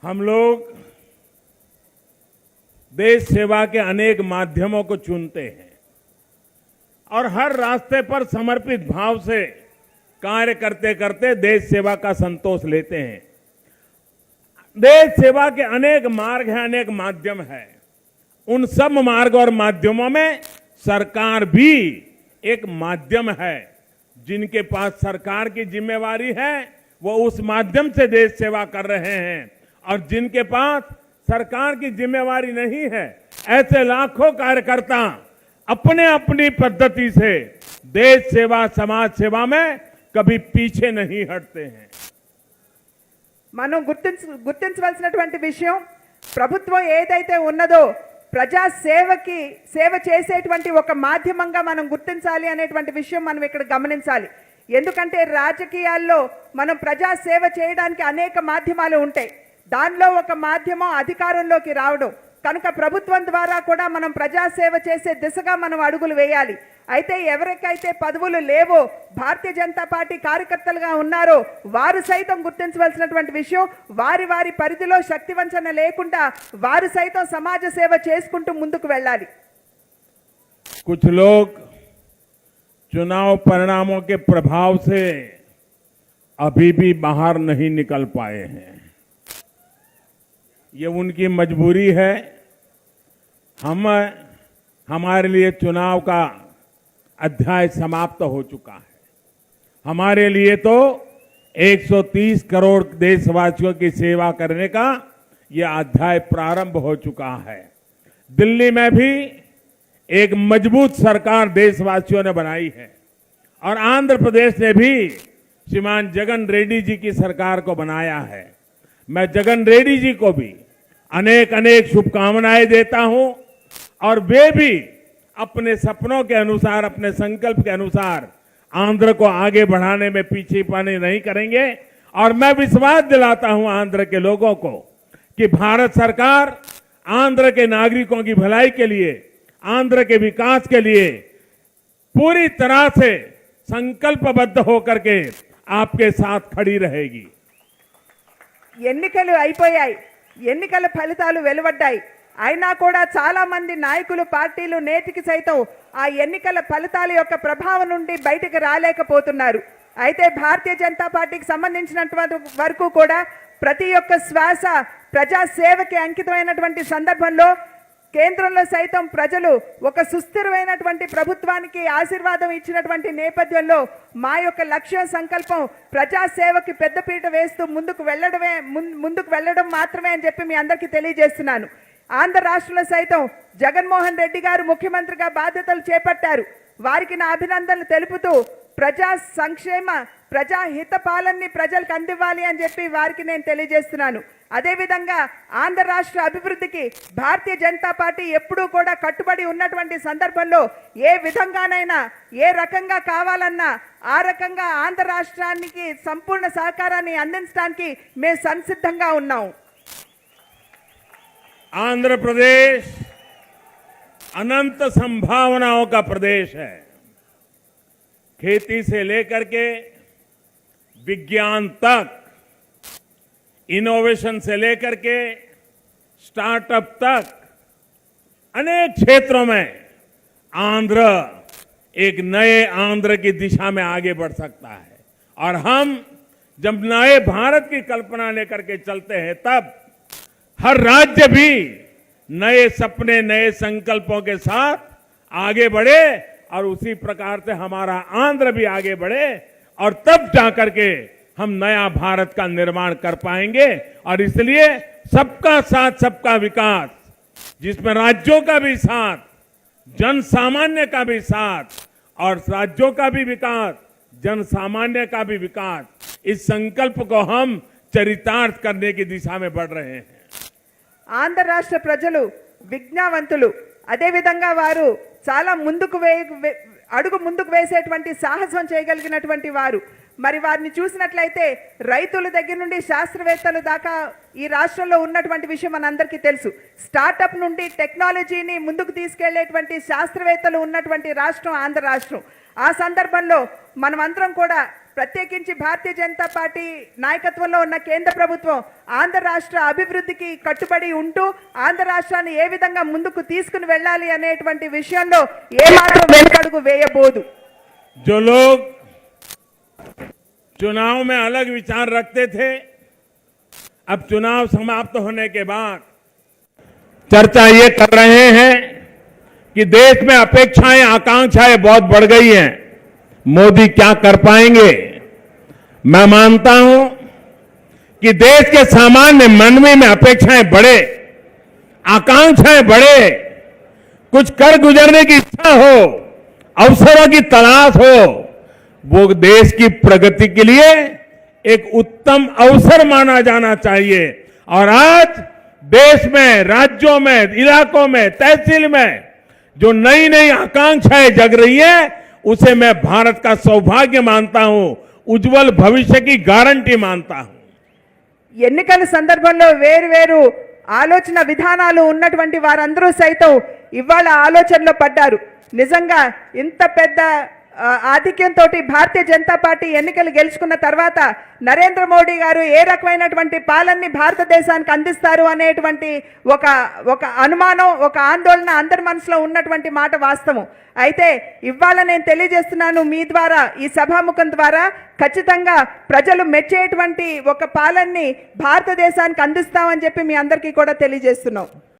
हम लोग देश सेवा के अनेक माध्यमों को चुनते हैं और हर रास्ते पर समर्पित भाव से कार्य करते करते देश सेवा का संतोष लेते हैं। देश सेवा के अनेक मार्ग हैं, अनेक माध्यम हैं। उन सब मार्ग और माध्यमों में सरकार भी एक माध्यम है। जिनके पास सरकार की जिम्मेवारी है वो उस माध्यम से देश सेवा कर रहे हैं और जिनके पास सरकार की जिम्मेवारी नहीं है, ऐसे लाखों कार्यकर्ता अपने अपनी पद्धति से देश सेवा, समाज सेवा में कभी पीछे नहीं हटते हैं। మనం గుర్తించవలసినటువంటి విషయం, ప్రభుత్వం ఏదైతే ఉన్నదో ప్రజా సేవ చేసేటువంటి ఒక మాధ్యమంగా మనం గుర్తించాలి అనేటువంటి విషయం మనం ఇక్కడ గమనించాలి. ఎందుకంటే రాజకీయాల్లో మనం ప్రజా సేవ చేయడానికి అనేక మాధ్యమాలు ఉంటాయి. దానిలో ఒక మాధ్యమం అధికారంలోకి రావడం. కనుక ప్రభుత్వం ద్వారా కూడా మనం ప్రజా సేవ చేసే దిశగా మనం అడుగులు వేయాలి. అయితే ఎవరికైతే పదవులు లేవో, భారతీయ జనతా పార్టీ కార్యకర్తలుగా ఉన్నారో వారు సైతం గుర్తించవలసినటువంటి విషయం, వారి వారి పరిధిలో శక్తి వంచన లేకుండా వారు సైతం సమాజ సేవ చేసుకుంటూ ముందుకు వెళ్ళాలి. कुछ लोग चुनाव परिणामों के प्रभाव से अभी भी बाहर नहीं निकल पाए हैं। ये उनकी मजबूरी है। हमारे लिए चुनाव का अध्याय समाप्त हो चुका है। हमारे लिए तो 130 करोड़ देशवासियों की सेवा करने का यह अध्याय प्रारंभ हो चुका है। दिल्ली में भी एक मजबूत सरकार देशवासियों ने बनाई है और आंध्र प्रदेश ने भी श्रीमान जगन रेड्डी जी की सरकार को बनाया है। मैं जगन रेड्डी जी को भी अनेक अनेक शुभकामनाएं देता हूं और वे भी अपने सपनों के अनुसार, अपने संकल्प के अनुसार आंध्र को आगे बढ़ाने में पीछे पानी नहीं करेंगे। और मैं विश्वास दिलाता हूं आंध्र के लोगों को कि भारत सरकार आंध्र के नागरिकों की भलाई के लिए, आंध्र के विकास के लिए पूरी तरह से संकल्पबद्ध होकर के आपके साथ खड़ी रहेगी। ఎన్నికలు అయిపోయాయి, ఎన్నికల ఫలితాలు వెలువడ్డాయి. అయినా కూడా చాలా మంది నాయకులు, పార్టీలు నేటికి సైతం ఆ ఎన్నికల ఫలితాల యొక్క ప్రభావం నుండి బయటకు రాలేకపోతున్నారు. అయితే భారతీయ జనతా పార్టీకి సంబంధించినంత వరకు కూడా ప్రతి ఒక్క శ్వాస ప్రజా సేవకి అంకితమైనటువంటి సందర్భంలో కేంద్రంలో సైతం ప్రజలు ఒక సుస్థిరమైనటువంటి ప్రభుత్వానికి ఆశీర్వాదం ఇచ్చినటువంటి నేపథ్యంలో మా యొక్క లక్ష్యం, సంకల్పం ప్రజా సేవకి పెద్దపీట వేస్తూ ముందుకు వెళ్ళడం మాత్రమే అని చెప్పి మీ అందరికీ తెలియజేస్తున్నాను. ఆంధ్ర రాష్ట్రంలో సైతం జగన్మోహన్ రెడ్డి గారు ముఖ్యమంత్రిగా బాధ్యతలు చేపట్టారు. వారికి నా అభినందనలు తెలుపుతూ ప్రజా సంక్షేమ, ప్రజా హిత పాలనని ప్రజలకు అందివ్వాలి అని చెప్పి వారికి నేను తెలియజేస్తున్నాను. అదేవిధంగా ఆంధ్ర రాష్ట్ర అభివృద్ధికి భారతీయ జనతా పార్టీ ఎప్పుడూ కూడా కట్టుబడి ఉన్నటువంటి సందర్భంలో ఏ విధంగానైనా, ఏ రకంగా కావాలన్నా ఆ రకంగా ఆంధ్ర రాష్ట్రానికి సంపూర్ణ సహకారాన్ని అందించడానికి మేము సంసిద్ధంగా ఉన్నాం. आंध्र प्रदेश अनंत संभावनाओं का प्रदेश है। खेती से लेकर के विज्ञान तक, इनोवेशन से लेकर के स्टार्टअप तक अनेक क्षेत्रों में आंध्र एक नए आंध्र की दिशा में आगे बढ़ सकता है। और हम जब नए भारत की कल्पना लेकर के चलते हैं तब हर राज्य भी नए सपने, नए संकल्पों के साथ आगे बढ़े और उसी प्रकार से हमारा आंध्र भी आगे बढ़े और तब जाकर के हम नया भारत का निर्माण कर पाएंगे। और इसलिए सबका साथ, सबका विकास, जिसमें राज्यों का भी साथ, जन सामान्य का भी साथ और राज्यों का भी विकास, जन सामान्य का भी विकास, इस संकल्प को हम चरितार्थ करने की दिशा में बढ़ रहे हैं। ఆంధ్ర రాష్ట్ర ప్రజలు విజ్ఞావంతులు. అదేవిధంగా వారు చాలా అడుగు ముందుకు వేసేటువంటి సాహసం చేయగలిగినటువంటి వారు. మరి వారిని చూసినట్లయితే రైతుల దగ్గర నుండి శాస్త్రవేత్తల దాకా ఈ రాష్ట్రంలో ఉన్నటువంటి విషయం మనందరికీ తెలుసు. స్టార్టప్ నుండి టెక్నాలజీని ముందుకు తీసుకెళ్లేటువంటి శాస్త్రవేత్తలు ఉన్నటువంటి రాష్ట్రం ఆంధ్ర రాష్ట్రం. ఆ సందర్భంలో మనమందరం కూడా ప్రత్యేకించి భారతీయ జనతా పార్టీ నాయకత్వంలో ఉన్న కేంద్ర ప్రభుత్వం ఆంధ్ర రాష్ట్ర అభివృద్ధికి కట్టుబడి ఉంటూ ఆంధ్ర రాష్ట్రాన్ని ఏ విధంగా ముందుకు తీసుకుని వెళ్ళాలి అనేటువంటి విషయంలో ఏమాత్రం వెనుకడుగు వేయబోదు. जो लोग चुनाव में अलग विचार रखते थे, अब चुनाव समाप्त होने के बाद चर्चा ये कर रहे हैं कि देश में अपेक्षाएं आकांक्षाएं बहुत बढ़ गई हैं, मोदी क्या कर पाएंगे। मैं मानता हूं कि देश के सामान्य मानवी में अपेक्षाएं बढ़े, आकांक्षाएं बढ़े, कुछ कर गुजरने की इच्छा हो, अवसरों की तलाश हो, वो देश की प्रगति के लिए एक उत्तम अवसर माना जाना चाहिए। और आज देश में, राज्यों में, इलाकों में, तहसील में जो नई नई आकांक्षाएं जग रही है, उसे मैं भारत का सौभाग्य मानता हूं, उज्जवल भविष्य की गारंटी मानता हूं। ఎన్నికల సందర్భంలో వేరు ఆలోచన విధానాలు ఉన్నటువంటి వారందరూ సైతం ఇవాళ ఆలోచనలో పడ్డారు. నిజంగా ఇంత పెద్ద ఆధిక్యంతో భారతీయ జనతా పార్టీ ఎన్నికలు గెలుచుకున్న తర్వాత నరేంద్ర మోడీ గారు ఏ రకమైనటువంటి పాలనని భారతదేశానికి అందిస్తారు అనేటువంటి ఒక అనుమానం, ఒక ఆందోళన అందరి మనసులో ఉన్నటువంటి మాట వాస్తవం. అయితే ఇవాళ నేను తెలియజేస్తున్నాను మీ ద్వారా, ఈ సభాముఖం ద్వారా, ఖచ్చితంగా ప్రజలు మెచ్చేటువంటి ఒక పాలనని భారతదేశానికి అందిస్తామని చెప్పి మీ అందరికీ కూడా తెలియజేస్తున్నాం.